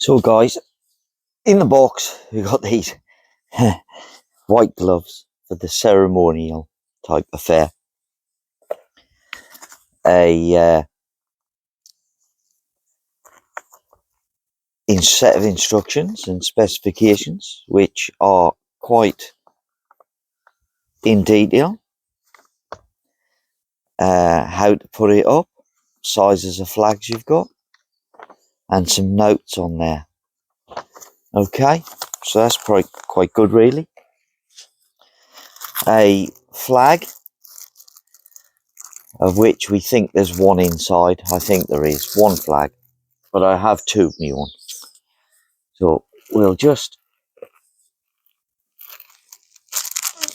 So guys, in the box we got these white gloves for the ceremonial type affair. A set of instructions and specifications which are quite in detail. How to put it up, sizes of flags you've got, and some notes on there. Okay, so that's quite good really. A flag, of which we think there's one inside. I think there is one flag, but I have two of me on. So we'll just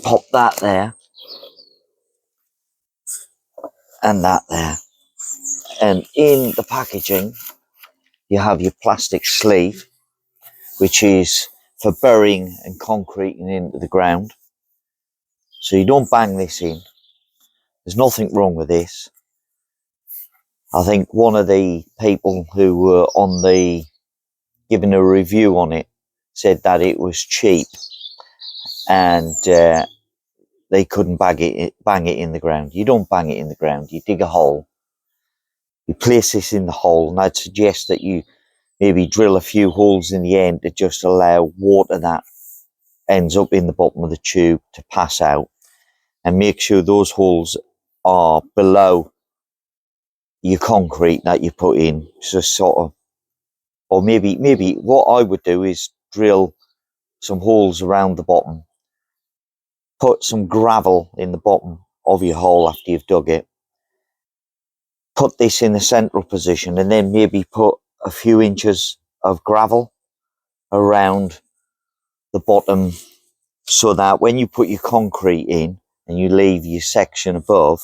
pop that there and that there. And in the packaging, you have your plastic sleeve, which is for burying and concreting into the ground. So you don't bang this in. There's nothing wrong with this. I think one of the people who were on the giving a review on it said that it was cheap and they couldn't bang it in the ground. You don't bang it in the ground. You dig a hole. You place this in the hole, and I'd suggest that you maybe drill a few holes in the end to just allow water that ends up in the bottom of the tube to pass out, and make sure those holes are below your concrete that you put in. Just sort of, or maybe what I would do is drill some holes around the bottom, put some gravel in the bottom of your hole after you've dug it, put this in the central position, and then maybe put a few inches of gravel around the bottom, so that when you put your concrete in and you leave your section above,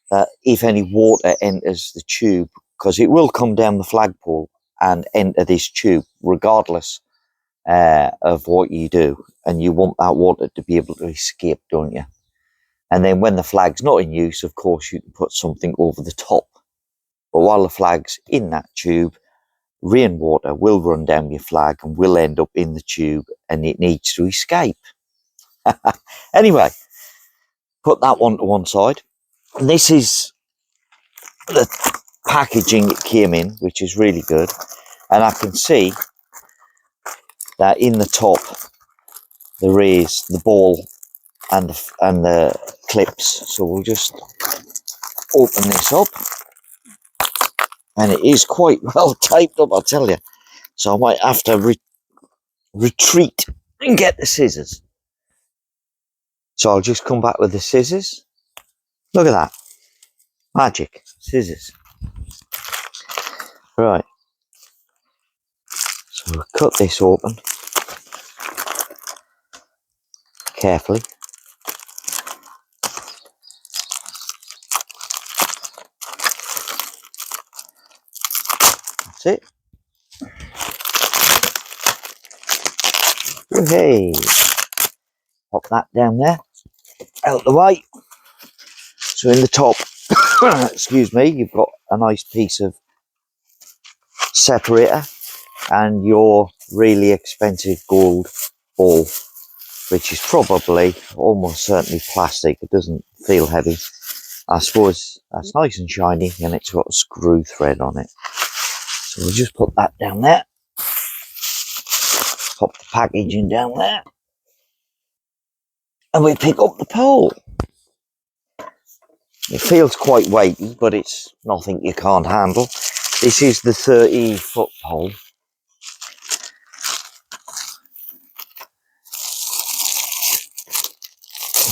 that if any water enters the tube, because it will come down the flagpole and enter this tube regardless of what you do, and you want that water to be able to escape, don't you? And then when the flag's not in use, of course you can put something over the top, but while the flag's in that tube, rainwater will run down your flag and will end up in the tube, and it needs to escape. Anyway, put that one to one side. And this is the packaging it came in, which is really good, and I can see that in the top there is the ball and the clips. So we'll just open this up, and it is quite well taped up, I'll tell you. So I might have to retreat and get the scissors. So I'll just come back with the scissors. Look at that. Magic. Scissors. Right. So we'll cut this open carefully. That's it. Hey. Pop that down there. Out the way. So in the top, excuse me, you've got a nice piece of separator and your really expensive gold ball, which is probably almost certainly plastic. It doesn't feel heavy. I suppose that's nice and shiny, and it's got a screw thread on it. So we'll just put that down there. Pop the packaging down there. And we pick up the pole. It feels quite weighty, but it's nothing you can't handle. This is the 30-foot pole.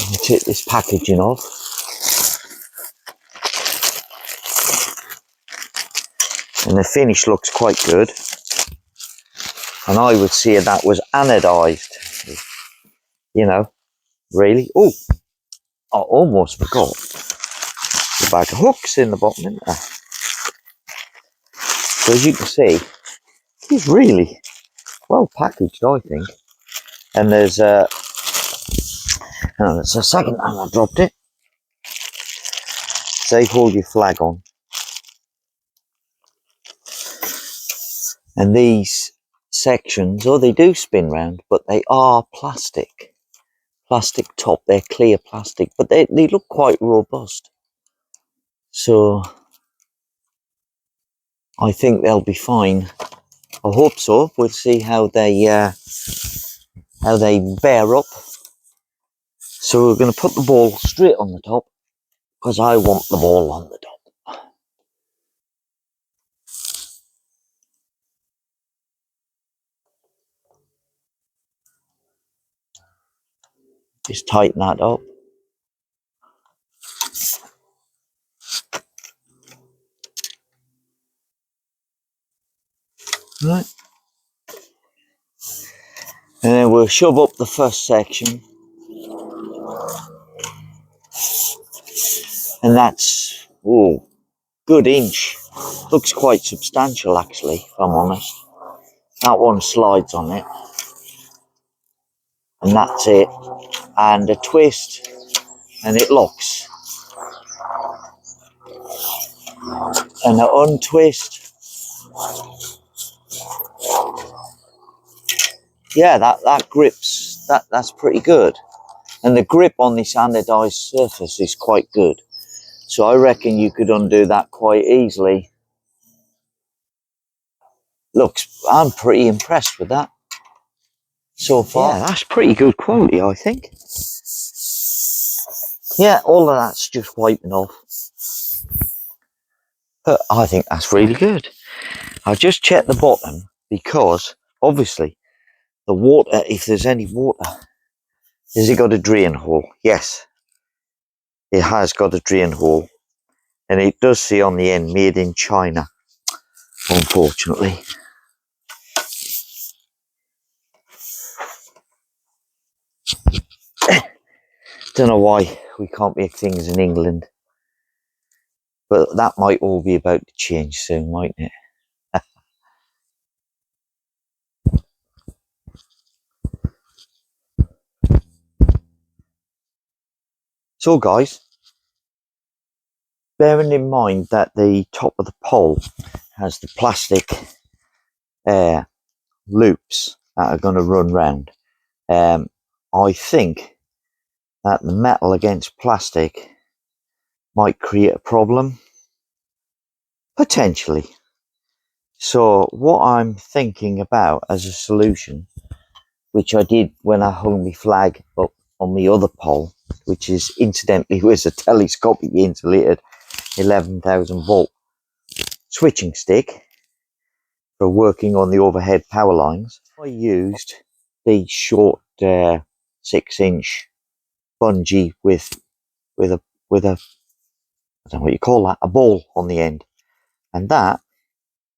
You take this packaging off. And the finish looks quite good. And I would say that was anodized. You know, really. Oh, I almost forgot. The bag of hooks in the bottom, isn't there? So as you can see, it's really well packaged, I think. And there's a... Oh, it's a second time I dropped it. They hold your flag on. And these sections, oh, they do spin round, but they are plastic top. They're clear plastic, but they look quite robust, so I think they'll be fine. I hope so. We'll see how they bear up. So we're going to put the ball straight on the top, because I want the ball on the top. Just tighten that up. Right. And then we'll shove up the first section. And that's, oh, good inch. Looks quite substantial actually, if I'm honest. That one slides on it. And that's it. And a twist, and it locks. And an untwist. Yeah, that grips, that's pretty good. And the grip on this anodized surface is quite good. So I reckon you could undo that quite easily. Looks, I'm pretty impressed with that so far. Yeah, that's pretty good quality, I think. Yeah, all of that's just wiping off. But I think that's really good. I just checked the bottom, because obviously the water, if there's any water, has it got a drain hole? Yes, it has got a drain hole. And it does say on the end, made in China, unfortunately. Don't know why we can't make things in England. But that might all be about to change soon, mightn't it? So guys, bearing in mind that the top of the pole has the plastic loops that are going to run round, I think that the metal against plastic might create a problem, potentially. So what I'm thinking about as a solution, which I did when I hung my flag up on the other pole, which is incidentally was a telescopic insulated 11,000 volt switching stick for working on the overhead power lines. I used the short 6-inch bungee with a I don't know what you call that, a ball on the end, and that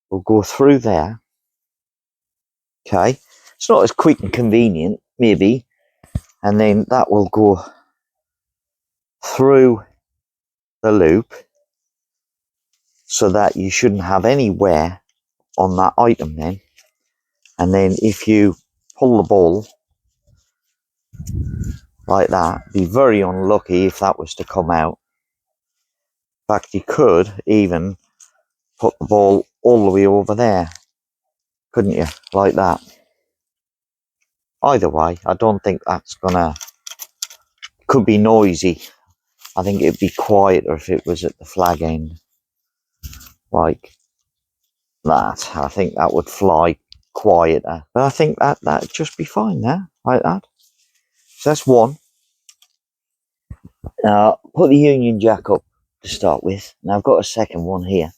will go through there. Okay, it's not as quick and convenient, maybe, and then that will go through the loop, so that you shouldn't have any wear on that item then. And then if you pull the ball like that, be very unlucky if that was to come out. In fact, you could even put the ball all the way over there, couldn't you, like that? Either way, I don't think that's gonna, could be noisy. I think it'd be quieter if it was at the flag end, like that. I think that would fly quieter, but I think that'd just be fine there, like that. So that's one. Now put the Union Jack up to start with. Now I've got a second one here,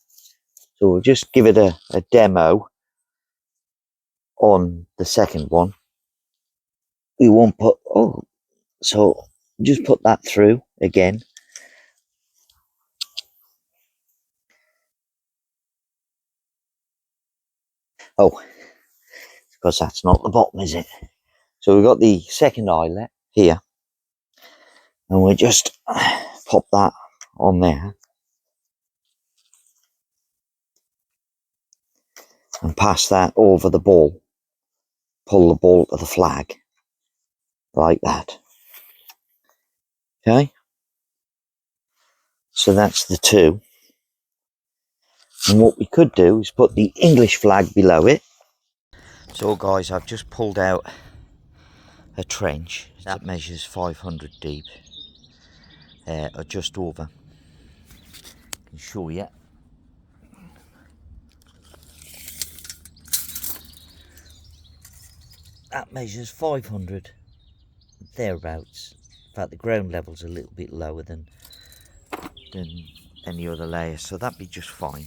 so we'll just give it a demo on the second one. We won't put, oh, so just put that through again. Oh, because that's not the bottom, is it? So we've got the second eyelet here, and we'll just pop that on there and pass that over the ball. Pull the ball to the flag like that. Okay, so that's the two. And what we could do is put the English flag below it. So guys, I've just pulled out a trench that measures 500 deep, or just over. I can show you. That measures 500, thereabouts. In fact, the ground level's a little bit lower than any other layer, so that'd be just fine.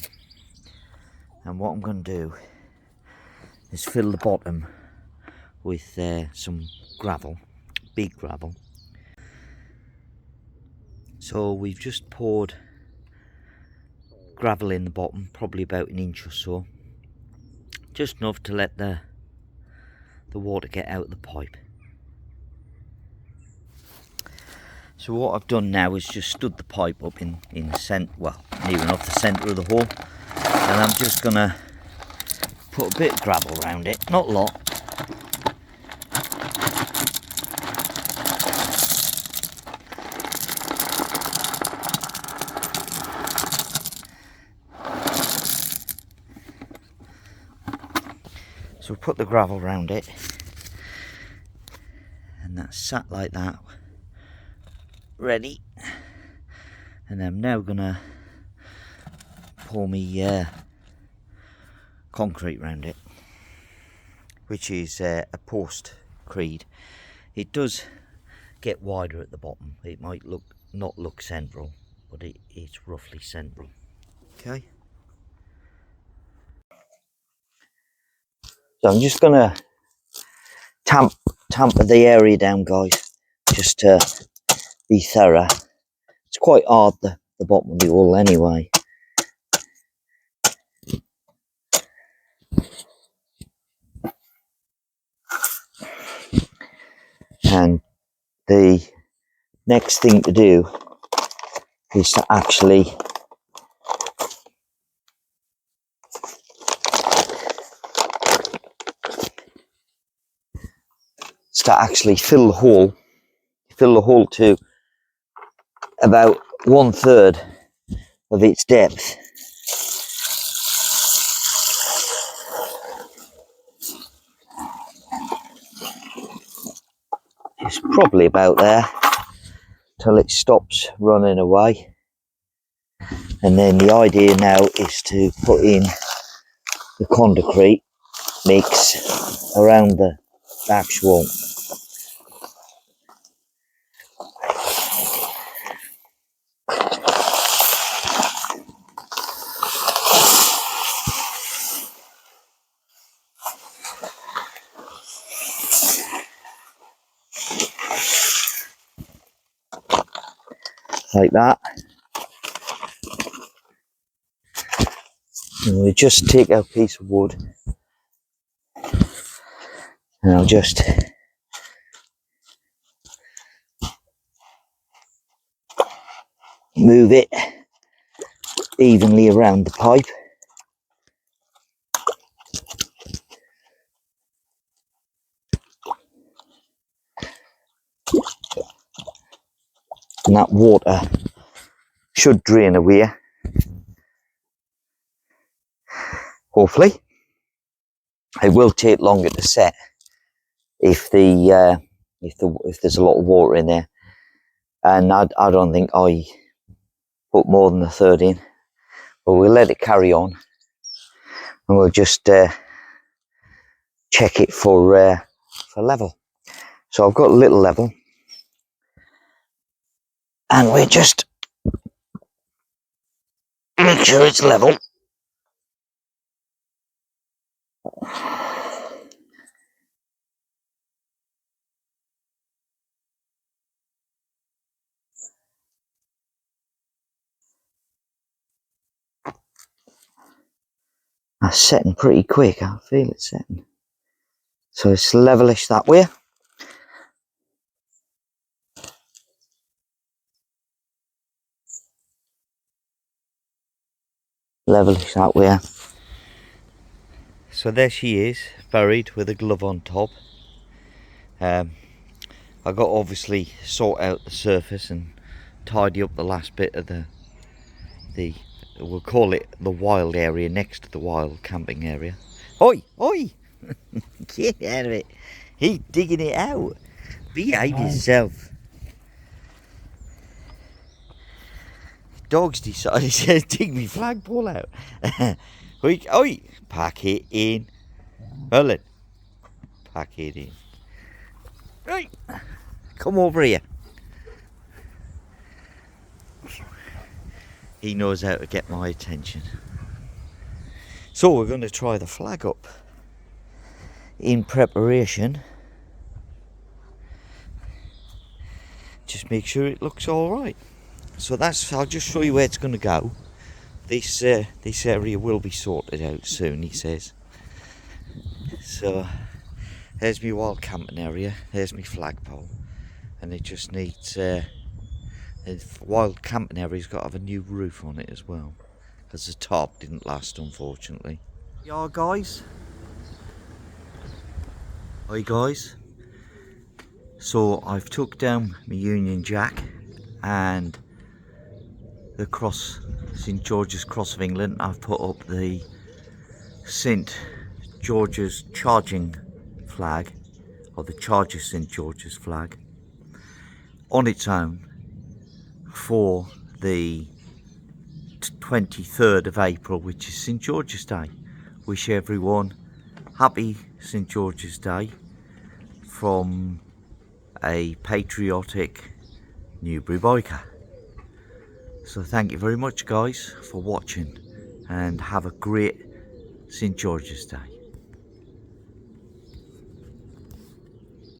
And what I'm going to do is fill the bottom with some gravel, big gravel. So we've just poured gravel in the bottom, probably about an inch or so, just enough to let the water get out of the pipe. So what I've done now is just stood the pipe up in the centre, well, near enough the centre of the hole, and I'm just going to put a bit of gravel around it, not a lot. So put the gravel around it, and that's sat like that, ready. And I'm now gonna pour me concrete around it, which is a postcrete. It does get wider at the bottom. It might not look central, but it's roughly central. Okay. So I'm just gonna tamper the area down, guys, just to be thorough. It's quite hard, the bottom of the hole anyway. And the next thing to do is to actually fill the hole to about 1/3 of its depth. It's probably about there till it stops running away, and then the idea now is to put in the concrete mix around the actual like that. And we just take a piece of wood, and I'll just move it evenly around the pipe. And that water should drain away, hopefully. It will take longer to set if there's a lot of water in there, and I don't think I put more than 1/3 in, but we'll let it carry on, and we'll just check it for level. So I've got a little level, and we just make sure it's level. That's setting pretty quick. I feel it setting. So it's levelish that way. Levelish that way. So there she is, buried with a glove on top. I got to obviously sort out the surface and tidy up the last bit of the we'll call it the wild area next to the wild camping area. Oi, oi! Get out of it. He's digging it out. Behave yourself. Dog's decided to dig me flagpole out. Oi, pack it in. Helen, pack it in. Right, come over here. He knows how to get my attention. So we're going to try the flag up in preparation. Just make sure it looks all right. So I'll just show you where it's going to go. This area will be sorted out soon, he says. So there's my wild camping area, there's my flagpole, and it just needs the wild camping area's got to have a new roof on it as well, because the top didn't last, unfortunately. Yeah, guys. Hi guys. So I've took down my Union Jack and the cross, St George's Cross of England. I've put up the St George's charging flag, or the Charger St George's flag, on its own for the 23rd of April, which is St George's Day. Wish everyone happy St George's Day from a patriotic Newbury biker. So thank you very much guys for watching, and have a great St George's Day.